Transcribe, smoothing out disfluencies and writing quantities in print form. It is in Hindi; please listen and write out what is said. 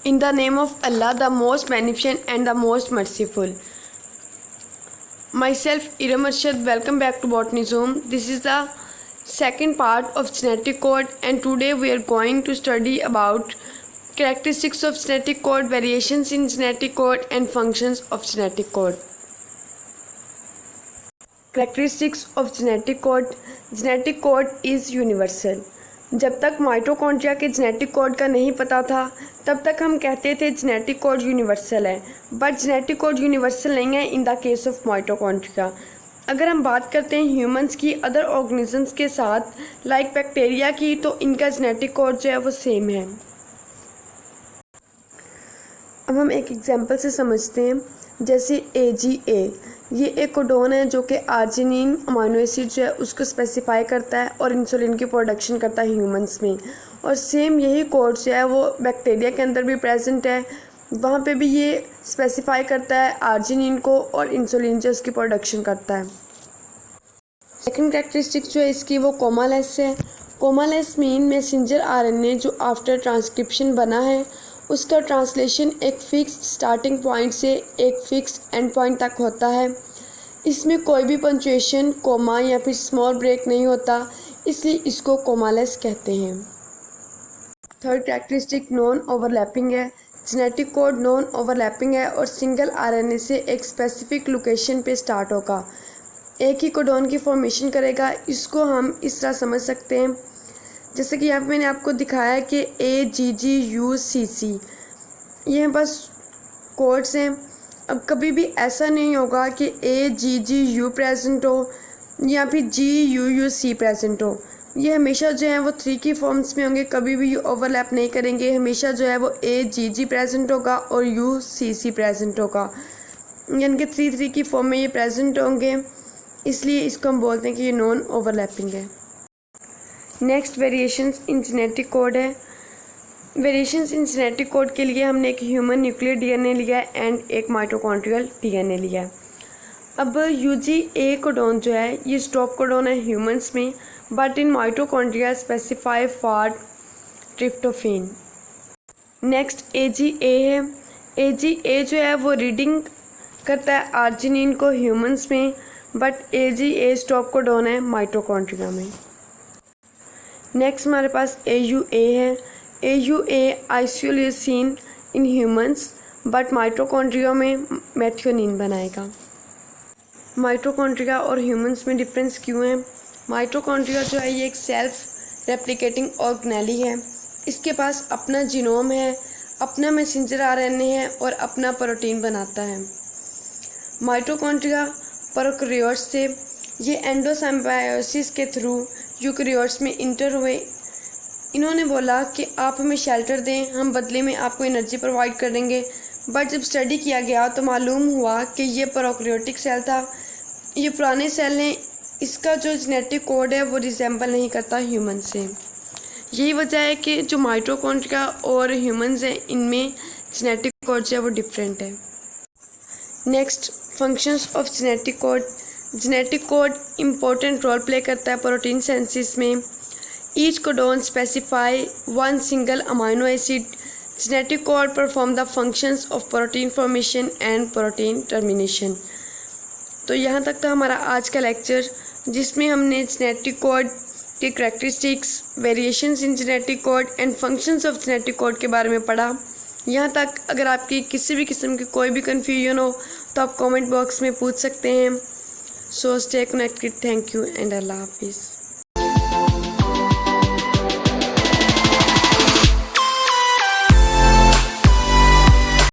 In the name of Allah, the most beneficent and the most merciful. Myself, Iram Arshad, welcome back to Botany Zoom. This is the second part of genetic code, and today we are going to study about characteristics of genetic code, variations in genetic code, and functions of genetic code. Characteristics of genetic code. Genetic code is universal. जब तक माइटोकॉन्ड्रिया के जेनेटिक कोड का नहीं पता था तब तक हम कहते थे जेनेटिक कोड यूनिवर्सल है, बट जेनेटिक कोड यूनिवर्सल नहीं है in the case of mitochondria. अगर हम बात करते हैं ह्यूमंस की अदर ऑर्गेनिजम्स के साथ लाइक बैक्टीरिया की, तो इनका जेनेटिक कोड जो है वो सेम है। अब हम एक एग्जांपल से समझते हैं, जैसे AGA, ये एक कोडोन है जो कि आर्जिनिन अमाइनो एसिड जो है उसको स्पेसिफाई करता है और इंसुलिन की प्रोडक्शन करता है ह्यूमंस में। और सेम यही कोड जो है वो बैक्टीरिया के अंदर भी प्रेजेंट है, वहाँ पे भी ये स्पेसिफाई करता है आर्जिनिन को और इंसुलिन जो उसकी प्रोडक्शन करता है। सेकंड कैरेक्टरिस्टिक जो है इसकी वो कोमालेस है। कोमालेस मीन मैसेंजर RNA जो आफ्टर ट्रांसक्रिप्शन बना है उसका ट्रांसलेशन एक फिक्स्ड स्टार्टिंग पॉइंट से एक फिक्स्ड एंड पॉइंट तक होता है। इसमें कोई भी पंक्चुएशन, कोमा या फिर स्मॉल ब्रेक नहीं होता, इसलिए इसको कोमालेस कहते हैं। थर्ड कैरेक्टरिस्टिक नॉन ओवरलैपिंग है। जेनेटिक कोड नॉन ओवरलैपिंग है और सिंगल RNA से एक स्पेसिफिक लोकेशन पे स्टार्ट होगा, एक ही कोडोन की फॉर्मेशन करेगा। इसको हम इस तरह समझ सकते हैं, जैसे कि यहाँ पे मैंने आपको दिखाया कि AGGUCC ये बस कोड्स हैं। अब कभी भी ऐसा नहीं होगा कि AGGU प्रेजेंट हो या फिर GUUC प्रेजेंट हो। ये हमेशा जो है वो 3 की फॉर्म्स में होंगे, कभी भी ओवरलैप नहीं करेंगे। हमेशा जो है वो AGG प्रेजेंट होगा और UCC प्रेजेंट होगा, यानी कि 3 की फॉर्म में ये प्रेजेंट होंगे, इसलिए इसको हम बोलते हैं कि ये नॉन ओवरलैपिंग है। Next variations in genetic code है। वेरिएशंस इन जेनेटिक कोड के लिए हमने एक ह्यूमन न्यूक्लियर DNA लिया है एंड एक माइटोकॉन्ड्रियल DNA लिया है। अब UGA कोडोन जो है ये स्टॉप कोडोन है ह्यूमंस में, but in mitochondria specify for tryptophan. Next AGA है। AGA जो है वो रीडिंग करता है आर्जिनिन को ह्यूमंस में, बट AGA स्टॉप कोडोन है माइटोकॉन्ड्रिया में। नेक्स्ट हमारे पास AUA है। AUA isoleucine in humans, but mitochondria में मेथियोनिन बनाएगा। माइटोकॉन्ड्रिया और ह्यूमंस में डिफरेंस क्यों है? माइटोकॉन्ड्रिया जो है ये एक सेल्फ रेप्लिकेटिंग ऑर्गेनेली है। इसके पास अपना जीनोम है, अपना मैसेंजर RNA है और अपना प्रोटीन बनाता है। माइटोकॉन्ड्रिया प्रोकैरियोट्स से ये एंडोसिम्बायोसिस के थ्रू यूकैरियोट्स में इंटर हुए। इन्होंने बोला कि आप हमें शेल्टर दें, हम बदले में आपको एनर्जी प्रोवाइड करेंगे, बट जब स्टडी किया गया तो मालूम हुआ कि ये प्रोकैरियोटिक सेल था, ये पुराने सेल हैं, इसका जो जेनेटिक कोड है वो रिजेंबल नहीं करता ह्यूमन से। यही वजह है कि जो माइटोकॉन्ड्रिया और ह्यूमंस हैं इनमें जेनेटिक कोड जो है वो डिफरेंट है। Next functions of genetic code. Genetic code important role play करता है प्रोटीन सिंथेसिस में। Each codon specify one single amino acid. Genetic code perform the functions of protein formation and protein termination. तो यहाँ तक था हमारा आज का लेक्चर, जिसमें हमने जेनेटिक कोड के characteristics, variations in genetic code and functions of genetic code के बारे में पढ़ा। यहाँ तक अगर आपकी किसी भी किस्म की कोई भी कन्फ्यूजन हो तो आप कमेंट बॉक्स में पूछ सकते हैं। So stay connected. Thank you and Allah Hafiz.